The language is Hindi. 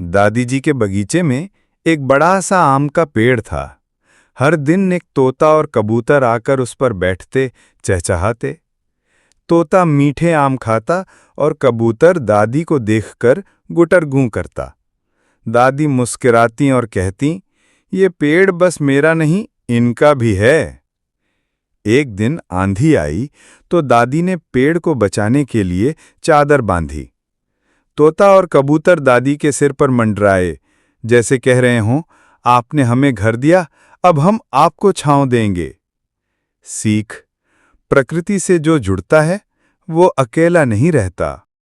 दादी जी के बगीचे में एक बड़ा सा आम का पेड़ था। हर दिन एक तोता और कबूतर आकर उस पर बैठते, चहचहाते। तोता मीठे आम खाता और कबूतर दादी को देखकर गुटरगूं करता। दादी मुस्कुराती और कहती, ये पेड़ बस मेरा नहीं, इनका भी है। एक दिन आंधी आई तो दादी ने पेड़ को बचाने के लिए चादर बांधी। तोता और कबूतर दादी के सिर पर मंडराए, जैसे कह रहे हों, आपने हमें घर दिया, अब हम आपको छांव देंगे। सीख: प्रकृति से जो जुड़ता है वो अकेला नहीं रहता।